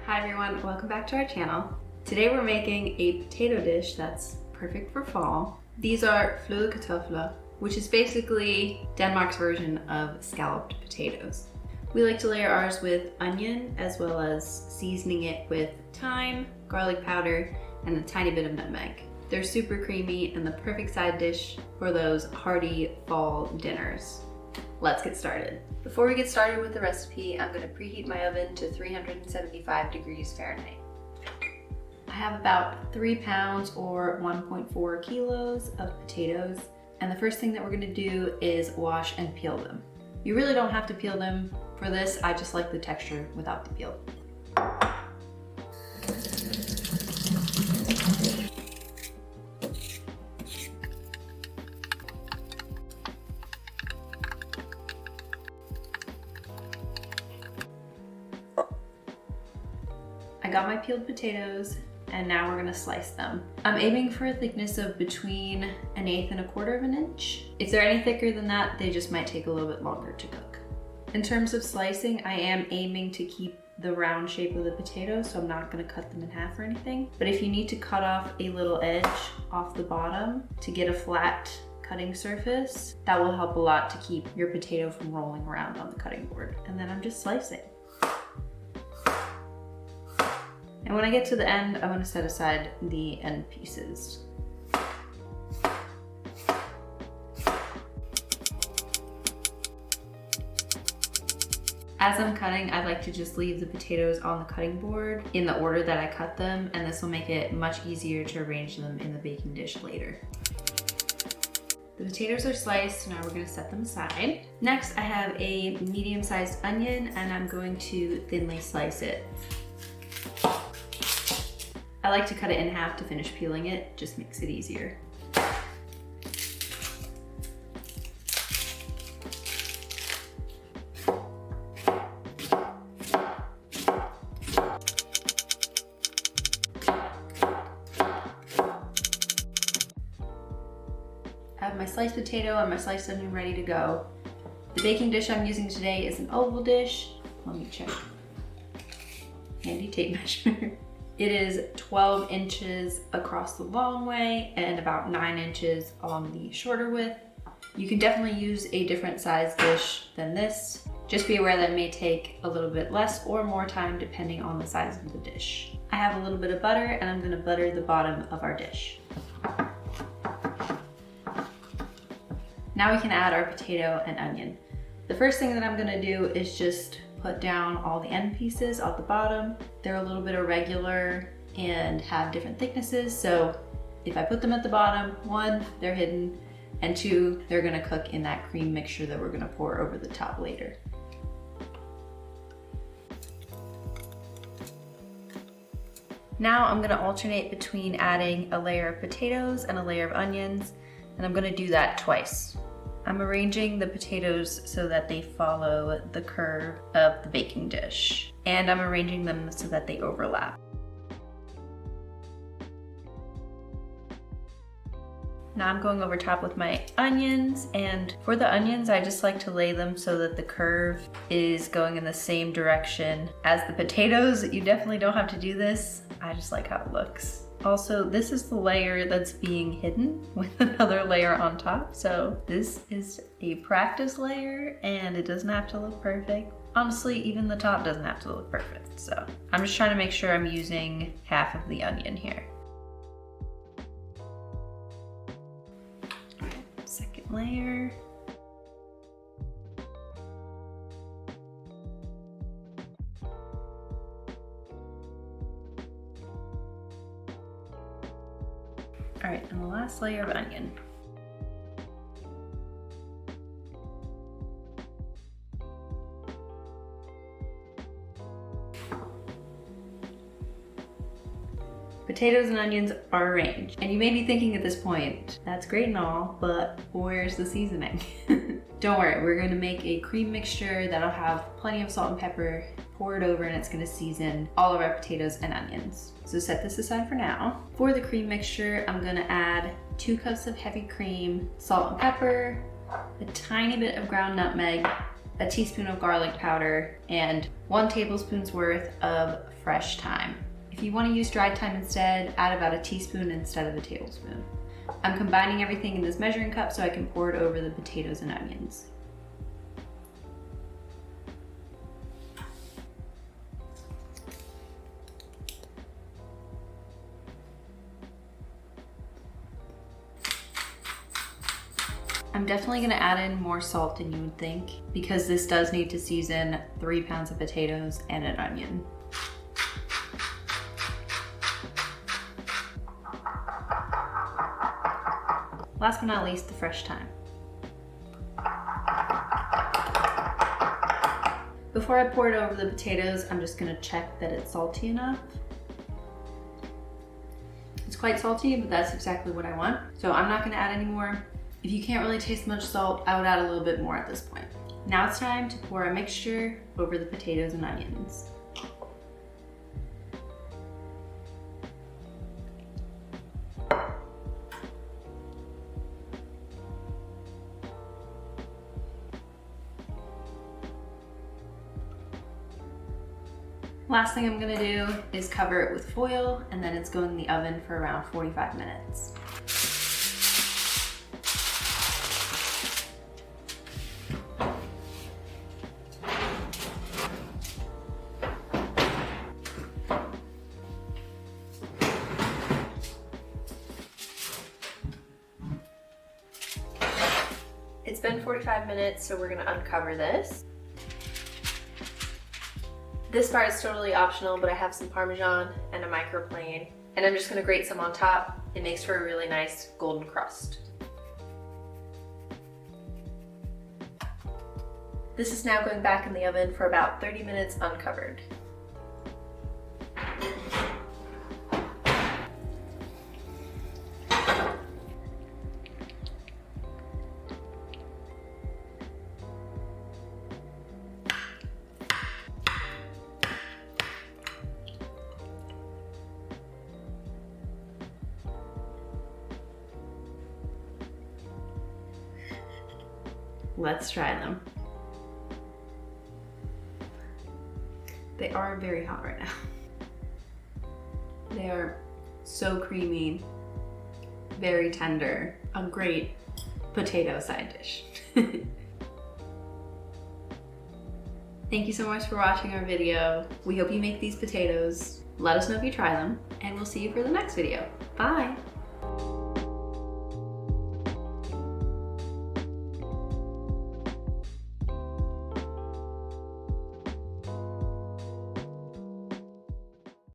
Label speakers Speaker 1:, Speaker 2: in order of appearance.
Speaker 1: Hi everyone, welcome back to our channel. Today we're making a potato dish that's perfect for fall. These are Flødekartofler, which is basically Denmark's version of scalloped potatoes. We like to layer ours with onion as well as seasoning it with thyme, garlic powder, and a tiny bit of nutmeg. They're super creamy and the perfect side dish for those hearty fall dinners. Let's get started. Before we get started with the recipe, I'm going to preheat my oven to 375 degrees Fahrenheit. I have about 3 pounds or 1.4 kilos of potatoes, and the first thing that we're going to do is wash and peel them. You really don't have to peel them. For this, I just like the texture without the peel. I got my peeled potatoes and now we're gonna slice them. I'm aiming for a thickness of between 1/8 and 1/4 of an inch. If they're any thicker than that, they just might take a little bit longer to cook. In terms of slicing, I am aiming to keep the round shape of the potato, so I'm not gonna cut them in half or anything. But if you need to cut off a little edge off the bottom to get a flat cutting surface, that will help a lot to keep your potato from rolling around on the cutting board. And then I'm just slicing. And when I get to the end, I'm going to set aside the end pieces. As I'm cutting, I like to just leave the potatoes on the cutting board in the order that I cut them, and this will make it much easier to arrange them in the baking dish later. The potatoes are sliced, so now we're going to set them aside. Next, I have a medium-sized onion, and I'm going to thinly slice it. I like to cut it in half to finish peeling it, just makes it easier. I have my sliced potato and my sliced onion ready to go. The baking dish I'm using today is an oval dish. Let me check. Handy tape measure. It is 12 inches across the long way and about 9 inches on the shorter width. You can definitely use a different size dish than this. Just be aware that it may take a little bit less or more time depending on the size of the dish. I have a little bit of butter and I'm going to butter the bottom of our dish. Now we can add our potato and onion. The first thing that I'm going to do is just put down all the end pieces at the bottom. They're a little bit irregular and have different thicknesses, so if I put them at the bottom, 1, they're hidden, and 2, they're gonna cook in that cream mixture that we're gonna pour over the top later. Now I'm gonna alternate between adding a layer of potatoes and a layer of onions, and I'm gonna do that twice. I'm arranging the potatoes so that they follow the curve of the baking dish, and I'm arranging them so that they overlap. Now I'm going over top with my onions, and for the onions, I just like to lay them so that the curve is going in the same direction as the potatoes. You definitely don't have to do this. I just like how it looks. Also, this is the layer that's being hidden with another layer on top. So this is a practice layer and it doesn't have to look perfect. Honestly, even the top doesn't have to look perfect. So I'm just trying to make sure I'm using half of the onion here. All right, second layer. All right, and the last layer of onion. Potatoes and onions are arranged. And you may be thinking at this point, that's great and all, but where's the seasoning? Don't worry, we're gonna make a cream mixture that'll have plenty of salt and pepper. Pour it over and it's gonna season all of our potatoes and onions. So set this aside for now. For the cream mixture, I'm gonna add 2 cups of heavy cream, salt and pepper, a tiny bit of ground nutmeg, a teaspoon of garlic powder, and 1 tablespoon's worth of fresh thyme. If you want to use dried thyme instead, add about a teaspoon instead of a tablespoon. I'm combining everything in this measuring cup so I can pour it over the potatoes and onions. I'm definitely going to add in more salt than you would think because this does need to season 3 pounds of potatoes and an onion. Last but not least, the fresh thyme. Before I pour it over the potatoes, I'm just going to check that it's salty enough. It's quite salty, but that's exactly what I want. So I'm not going to add any more. If you can't really taste much salt, I would add a little bit more at this point. Now it's time to pour a mixture over the potatoes and onions. Last thing I'm gonna do is cover it with foil, and then it's going in the oven for around 45 minutes. It's been 45 minutes, so we're gonna uncover this. This part is totally optional, but I have some Parmesan and a microplane, and I'm just gonna grate some on top. It makes for a really nice golden crust. This is now going back in the oven for about 30 minutes uncovered. Let's try them. They are very hot right now. They are so creamy, very tender, a great potato side dish. Thank you so much for watching our video. We hope you make these potatoes. Let us know if you try them, and we'll see you for the next video. Bye!